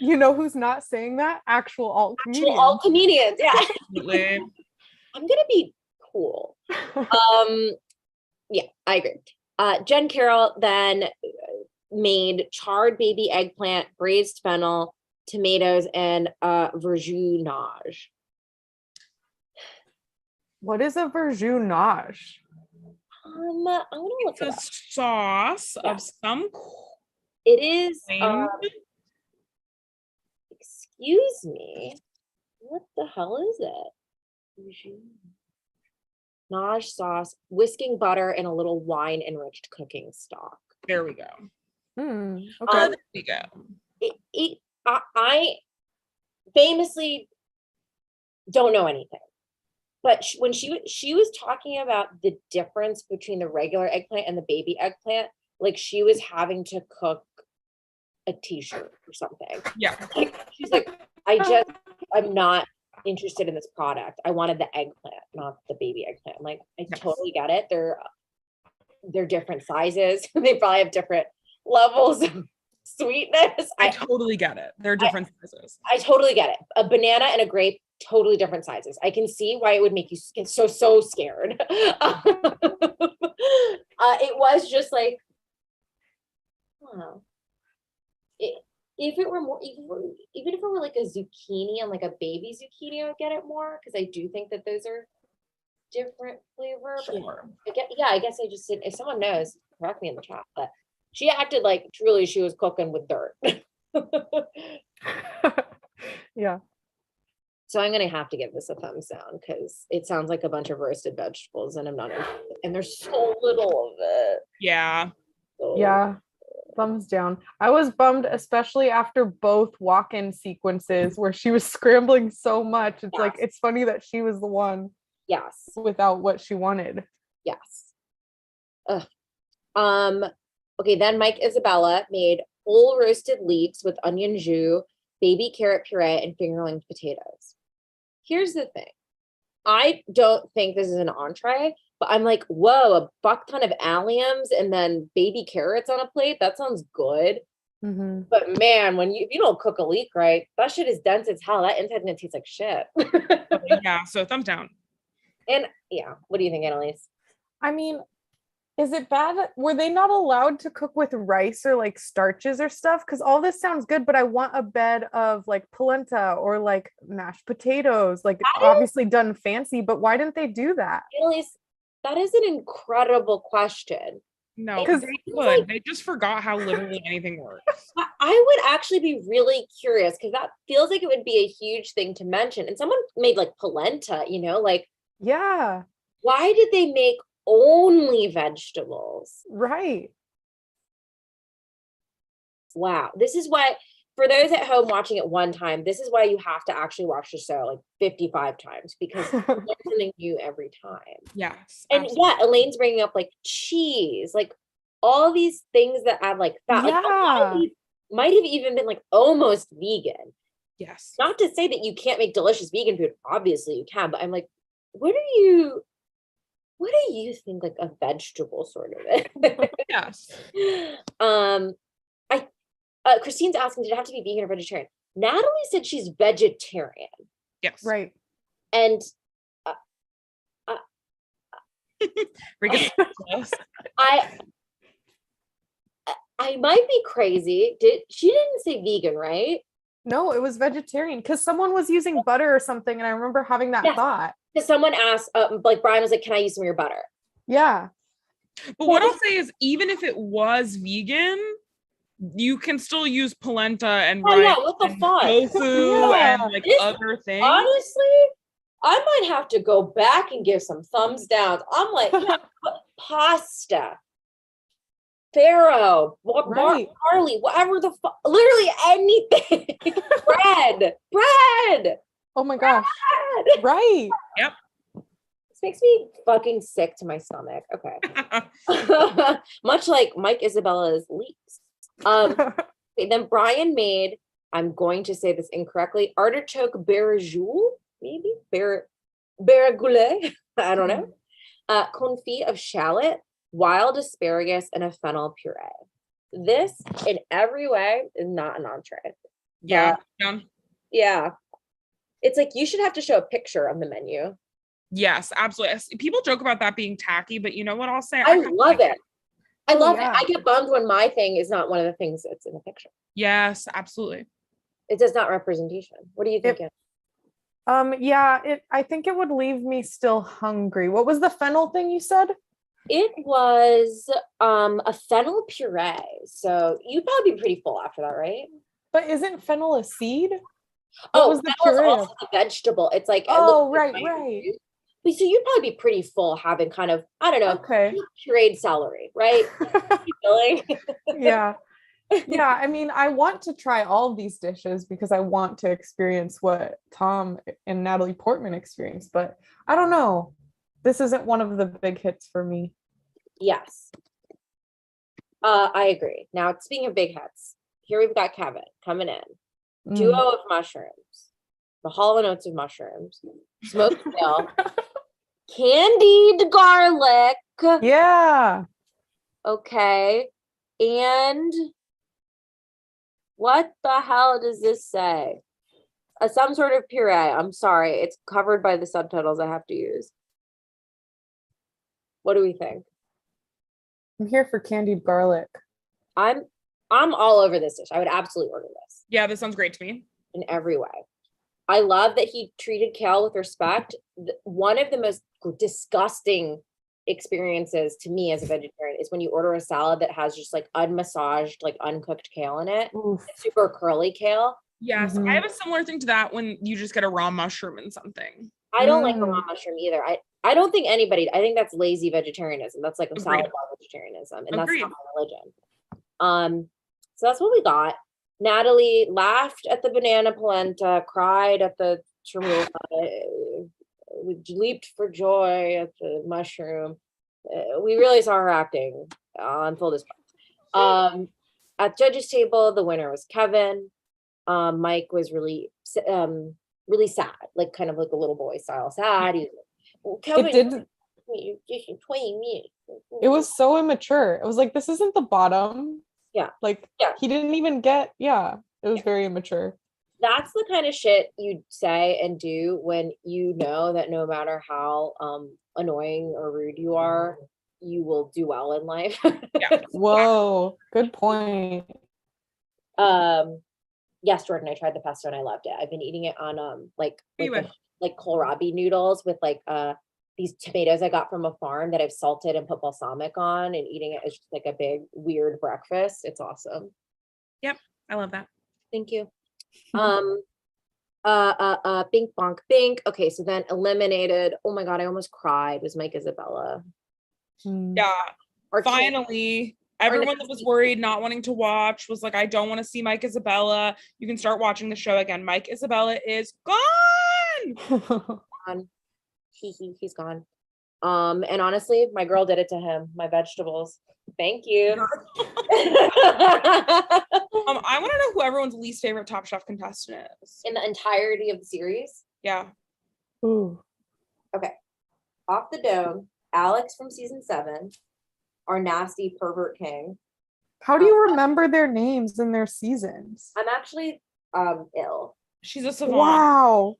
You know who's not saying that? Actual alt comedians. Actual alt comedians, yeah. Absolutely. I'm going to be cool. Yeah, I agree. Jen Carroll then made charred baby eggplant, braised fennel, tomatoes, and verjunage. What is a verjunage? I'm gonna look it up. Sauce of some. It is. Excuse me. What the hell is it? Verjunage sauce, whisking butter, and a little wine-enriched cooking stock. There we go. Okay. There we go. I famously don't know anything. But when she was talking about the difference between the regular eggplant and the baby eggplant, like she was having to cook a t-shirt or something. Yeah. Like, she's like, I'm not interested in this product. I wanted the eggplant, not the baby eggplant. I'm like, I totally get it. They're different sizes. They probably have different levels of sweetness. I totally get it. They're different sizes. I totally get it. A banana and a grape, totally different sizes. I can see why it would make you get so scared. It was just like, wow. If it were more, even if it were like a zucchini and like a baby zucchini, I would get it more, because I do think that those are different flavor. Sure. I guess I just didn't. If someone knows, correct me in the chat. But she acted like truly she was cooking with dirt. Yeah. So I'm gonna have to give this a thumbs down, because it sounds like a bunch of roasted vegetables, and I'm not interested. And there's so little of it. Yeah. So, Yeah. Thumbs down. I was bummed, especially after both walk-in sequences where she was scrambling so much. It's like, it's funny that she was the one yes. without what she wanted. Yes. Ugh. Okay, then Mike Isabella made whole roasted leeks with onion jus, baby carrot puree, and fingerling potatoes. Here's the thing. I don't think this is an entree, but I'm like, whoa, a buck ton of alliums and then baby carrots on a plate. That sounds good. Mm-hmm. But man, if you don't cook a leek right, that shit is dense as hell. That inside's gonna taste like shit. Yeah, so thumbs down. And yeah, what do you think, Annalise? I mean, is it bad? Were they not allowed to cook with rice or like starches or stuff? Because all this sounds good, but I want a bed of like polenta or like mashed potatoes, like obviously done fancy, but why didn't they do that? Annalise, that is an incredible question. No, Because they just forgot how literally anything works. I would actually be really curious, because that feels like it would be a huge thing to mention. And someone made like polenta, like, yeah, why did they make only vegetables? right. Wow. This is why, for those at home watching it one time, this is why you have to actually watch the show like 55 times, because there's something new every time. Yes. And absolutely. yeah, Elaine's bringing up like cheese, like all these things that add like fat. Like, a lot of these might have even been like almost vegan. Yes. Not to say that you can't make delicious vegan food. Obviously you can, but I'm like, what do you think like a vegetable sort of is? Yes. Christine's asking, did it have to be vegan or vegetarian? Natalie said she's vegetarian. Yes. Right. And I might be crazy. She didn't say vegan, right? No, it was vegetarian because someone was using butter or something, and I remember having that thought. Because someone asked, like Brian was like, "Can I use some of your butter?" Yeah. But what I'll say is, even if it was vegan, you can still use polenta and rice what the and fuck? tofu and like other things. Honestly, I might have to go back and give some thumbs downs. I'm like, pasta, farro, barley, whatever the fuck, literally anything. bread. Oh my gosh. Bread. Right. Yep. This makes me fucking sick to my stomach. Okay. Much like Mike Isabella's leeks. Okay, then Brian made, I'm going to say this incorrectly, artichoke barajoule, maybe? Baragoule, I don't know. Confit of shallot, wild asparagus, and a fennel puree. This, in every way, is not an entree. Yeah. Yeah. It's like, you should have to show a picture on the menu. Yes, absolutely. People joke about that being tacky, but you know what I'll say? I love it. I love it. Yeah. I get bummed when my thing is not one of the things that's in the picture. Yes, absolutely. It does not representation. What do you think? I think it would leave me still hungry. What was the fennel thing you said? It was a fennel puree. So you'd probably be pretty full after that, right? But isn't fennel a seed? What was the puree? Also a vegetable. It's like, right. But so you'd probably be pretty full having kind of, I don't know, pureed celery, right? Yeah. Yeah, I mean, I want to try all of these dishes because I want to experience what Tom and Natalie Portman experienced, but I don't know. This isn't one of the big hits for me. Yes. I agree. Now, speaking of big hits, here we've got Kevin coming in. Duo Mm. of mushrooms, the hollow notes of mushrooms, smoked kale, candied garlic. Yeah. Okay. And what the hell does this say? Some sort of puree. I'm sorry. It's covered by the subtitles I have to use. What do we think? I'm here for candied garlic. I'm all over this dish. I would absolutely order this Yeah, this sounds great to me. in every way. I love that he treated kale with respect. One of the most disgusting experiences to me as a vegetarian is when you order a salad that has just like unmassaged, like uncooked kale in it, Oof. super curly kale. Yes, Mhm. I have a similar thing to that when you just get a raw mushroom in something. I don't like a raw Mm. mushroom either. I don't think anybody, I think that's lazy vegetarianism. That's like a Agreed. salad bar vegetarianism, and that's Agreed. not my religion. So that's what we got. Natalie laughed at the banana polenta, cried at the chermoula, leaped for joy at the mushroom. We really saw her acting on full display. At judges table, the winner was Kevin. Mike was really sad, like kind of like a little boy style sad. He was like, well, Kevin, It did. you're just 20 minutes. It was so immature. It was like, this isn't the bottom. Yeah. Like, Yeah. he didn't even get, yeah, it was very immature. That's the kind of shit you say and do when you know that no matter how annoying or rude you are, you will do well in life. Yeah. Whoa, good point. Yes, Jordan, I tried the pesto and I loved it. I've been eating it on Anyway. like kohlrabi noodles with like these tomatoes I got from a farm that I've salted and put balsamic on, and eating it is just like a big weird breakfast. It's awesome. Yep, I love that. Thank you. Bink bonk bink. Okay, so then eliminated. Oh my god, I almost cried. Was Mike Isabella. Mm. Yeah. Or Finally, everyone that was worried, not wanting to watch, was like, I don't want to see Mike Isabella. You can start watching the show again. Mike Isabella is gone. gone. He's gone. And honestly, my girl did it to him. My vegetables. Thank you. I want to know who everyone's least favorite Top Chef contestant is. In the entirety of the series. Yeah. Ooh. Okay. Off the dome, Alex from season 7, our nasty pervert king. How do you remember their names and their seasons? I'm actually ill. She's a savant. Wow.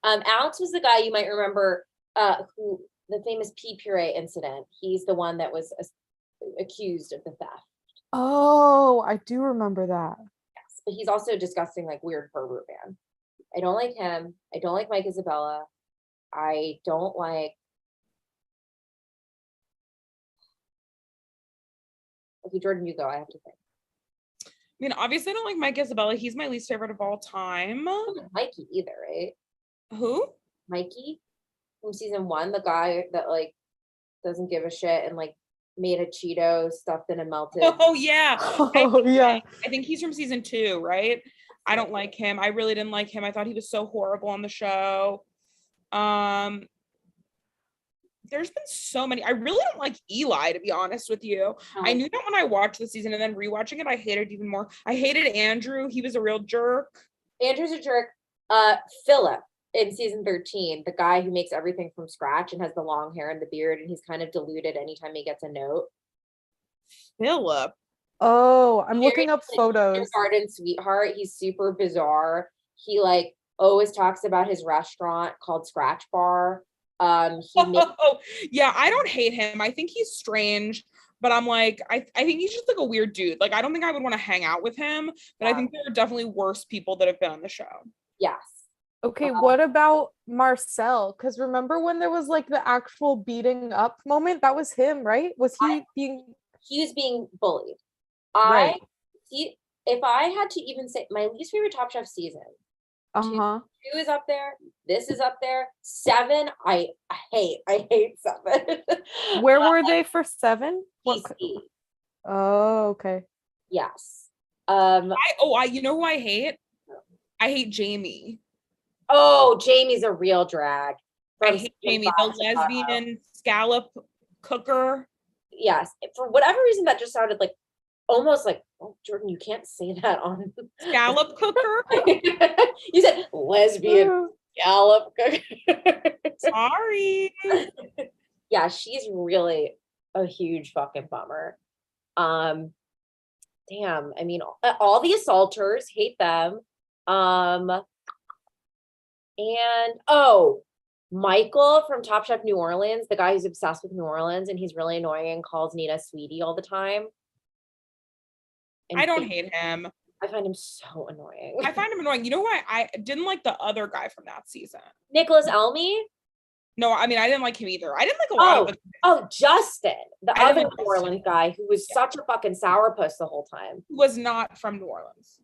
Alex was the guy you might remember who the famous pea puree incident. He's the one that was accused of the theft. Oh, I do remember that. Yes, but he's also a disgusting, like weird pervert man. I don't like him. I don't like Mike Isabella. I don't like. Okay, Jordan, you go. I have to think. I mean, obviously, I don't like Mike Isabella. He's my least favorite of all time. I don't like Mikey either, right? Who? Mikey from season 1, the guy that like doesn't give a shit and like made a Cheeto stuffed in a melted. Oh yeah. Oh yeah. I think he's from season 2, right? I don't like him. I really didn't like him. I thought he was so horrible on the show. There's been so many. I really don't like Eli, to be honest with you. I knew that when I watched the season, and then rewatching it, I hated even more. I hated Andrew. He was a real jerk. Andrew's a jerk. Philip in season 13, the guy who makes everything from scratch and has the long hair and the beard, and he's kind of deluded anytime he gets a note. Philip. Oh, I'm looking up photos. Garden sweetheart. He's super bizarre. He like always talks about his restaurant called Scratch Bar. Yeah, I don't hate him. I think he's strange, but I'm like, I think he's just like a weird dude. Like, I don't think I would want to hang out with him, but I think there are definitely worse people that have been on the show. Yes. Okay, what about Marcel? Because remember when there was like the actual beating up moment? That was him, right? Was he being? He was being bullied. Right. If I had to even say my least favorite Top Chef season, 2 is up there. This is up there. 7, I hate 7. Where were they for 7? DC. Oh, okay. Yes. You know who I hate? I hate Jamie. Oh, Jamie's a real drag. I hate Jamie, the lesbian scallop cooker. Yes. For whatever reason, that just sounded like almost like, oh, Jordan, you can't say that on Scallop cooker. You said lesbian scallop cooker. Sorry. Yeah, she's really a huge fucking bummer. Damn, I mean, all the assaulters hate them. And Michael from Top Chef New Orleans, the guy who's obsessed with New Orleans, and he's really annoying and calls Nina sweetie all the time. And I don't hate him. I find him so annoying. I find him annoying. You know why I didn't like the other guy from that season? Nicholas Elmy? No, I mean, I didn't like him either. I didn't like a lot of the. Oh, Justin, the other like New Orleans guy who was such a fucking sourpuss the whole time. He was not from New Orleans.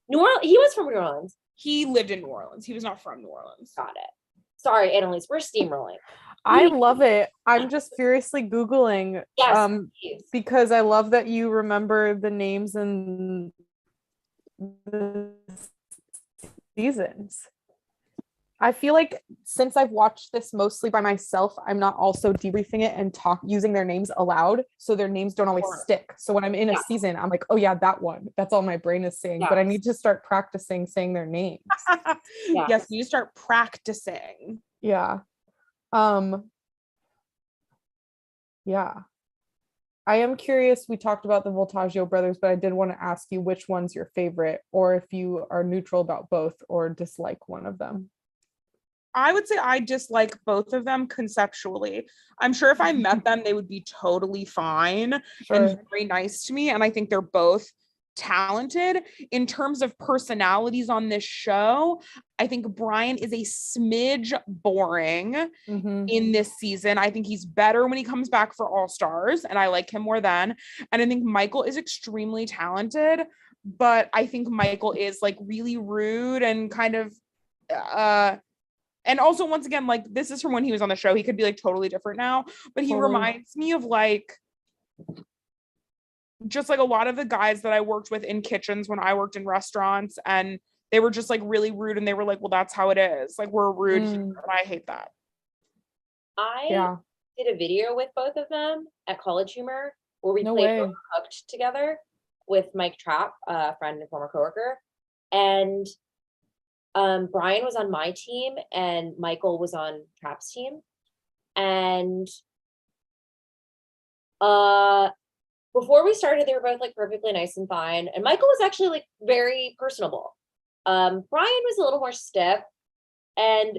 He was from New Orleans. He lived in New Orleans. He was not from New Orleans. Got it. Sorry, Annaliese, we're steamrolling. I love it. I'm just furiously Googling Please. because I love that you remember the names and the seasons. I feel like since I've watched this mostly by myself, I'm not also debriefing it and using their names aloud, so their names don't always stick. So when I'm in a season, I'm like, oh yeah, that one. That's all my brain is saying. But I need to start practicing saying their names. Yes, you start practicing. Yeah. Yeah. I am curious. We talked about the Voltaggio brothers, but I did want to ask you which one's your favorite, or if you are neutral about both or dislike one of them. I would say I dislike both of them conceptually. I'm sure if I met them, they would be totally fine and very nice to me. And I think they're both talented. In terms of personalities on this show, I think Brian is a smidge boring in this season. I think he's better when he comes back for All Stars, and I like him more then. And I think Michael is extremely talented, but I think Michael is like really rude and kind of and also, once again, like, this is from when he was on the show. He could be like totally different now, but he reminds me of like just like a lot of the guys that I worked with in kitchens when I worked in restaurants, and they were just like really rude, and they were like, well, that's how it is. Like, we're rude here, and I hate that. I did a video with both of them at College Humor where we played Overcooked together with Mike Trapp, a friend and former coworker. And Brian was on my team and Michael was on Trapp's team. And before we started, they were both like perfectly nice and fine. And Michael was actually like very personable. Brian was a little more stiff, and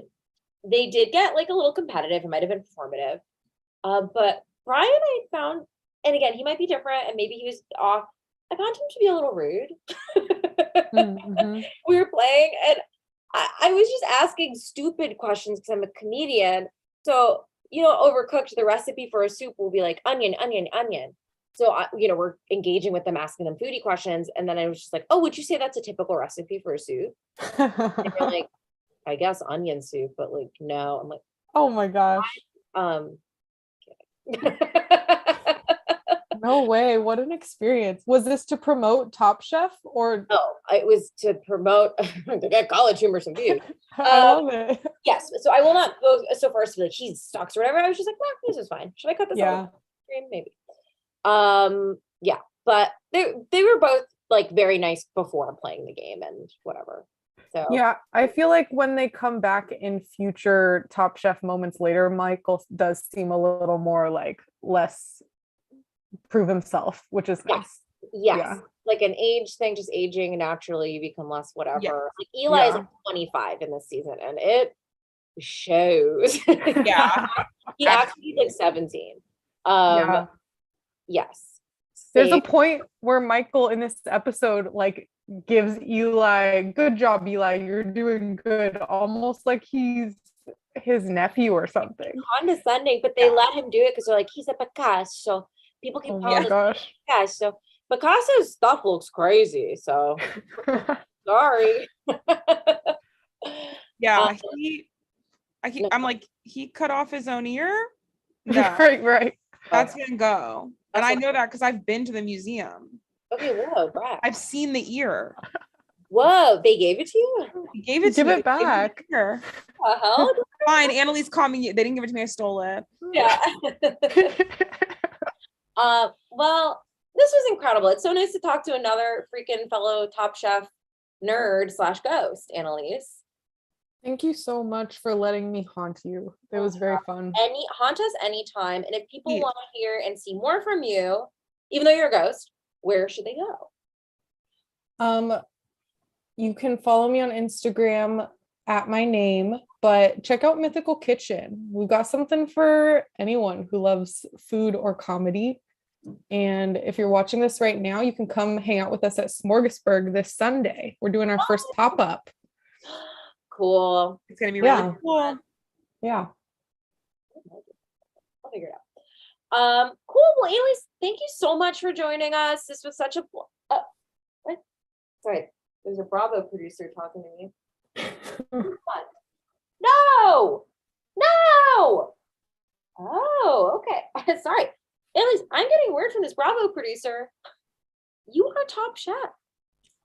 they did get like a little competitive. It might have been performative. But Brian, I found, and again, he might be different and maybe he was off. I found him to be a little rude. We were playing and I was just asking stupid questions because I'm a comedian. So, Overcooked, the recipe for a soup will be like onion, onion, onion. So, we're engaging with them, asking them foodie questions. And then I was just like, oh, would you say that's a typical recipe for a soup? And they're like, I guess onion soup, but like, no. I'm like, oh my gosh. No way. What an experience. Was this to promote Top Chef or? No, it was to promote to get College Humor some views. I love it. Yes. So I will not go so far as to be like, he sucks or whatever. I was just like, well, this is fine. Should I cut this out? Maybe. Yeah, but they were both like very nice before playing the game and whatever. So yeah, I feel like when they come back in future Top Chef moments later, Michael does seem a little more like less prove himself, which is nice. Yes. Yeah. Like an age thing, just aging naturally, you become less whatever. Yeah. Like Eli is like 25 in this season and it shows. Yeah. He actually like 17. Yes. There's a point where Michael in this episode like gives Eli, good job, Eli, you're doing good, almost like he's his nephew or something. Condescending, but they let him do it because they're like, he's a Picasso. People keep calling him Picasso. Picasso's stuff looks crazy, so sorry. Yeah, I'm like, he cut off his own ear? No. Right. That's gonna go. And I know that because I've been to the museum. Okay, whoa, brag. I've seen the ear. Whoa, they gave it to you? He gave it to Give me. it back. The ear. The hell? Fine, Annalise called me. They didn't give it to me. I stole it. Yeah. Well, this was incredible. It's so nice to talk to another freaking fellow Top Chef nerd / ghost, Annalise. Thank you so much for letting me haunt you. It was very fun. Haunt us anytime. And if people Yeah. want to hear and see more from you, even though you're a ghost, where should they go? You can follow me on Instagram at my name, but check out Mythical Kitchen. We've got something for anyone who loves food or comedy. And if you're watching this right now, you can come hang out with us at Smorgasburg this Sunday. We're doing our first pop-up. Cool. It's gonna be really cool. Yeah. I'll figure it out. Cool. Well, anyways, thank you so much for joining us. This was such a what? Sorry, there's a Bravo producer talking to me. No. Oh, okay. Sorry. Anyways, I'm getting word from this Bravo producer. You are Top Chef.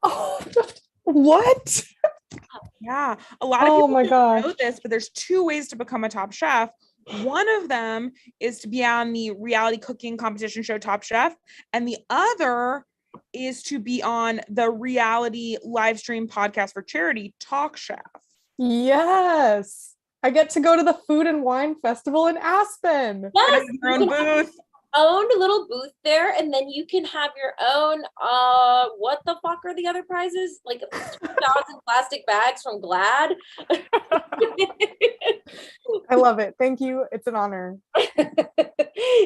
Oh, what? Yeah, a lot of people Oh my don't know gosh. this, but there's 2 ways to become a Top Chef. One of them is to be on the reality cooking competition show Top Chef, and the other is to be on the reality live stream podcast for charity Talk Chef. Yes. I get to go to the Food and Wine Festival in Aspen. Yes, Your own booth. own little booth there, and then you can have your own what the fuck are the other prizes, like 2,000 plastic bags from Glad. I love it. Thank you. It's an honor.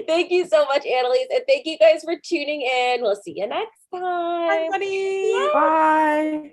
Thank you so much, Annalise, and thank you guys for tuning in. We'll see you next time. Bye, buddy. Bye.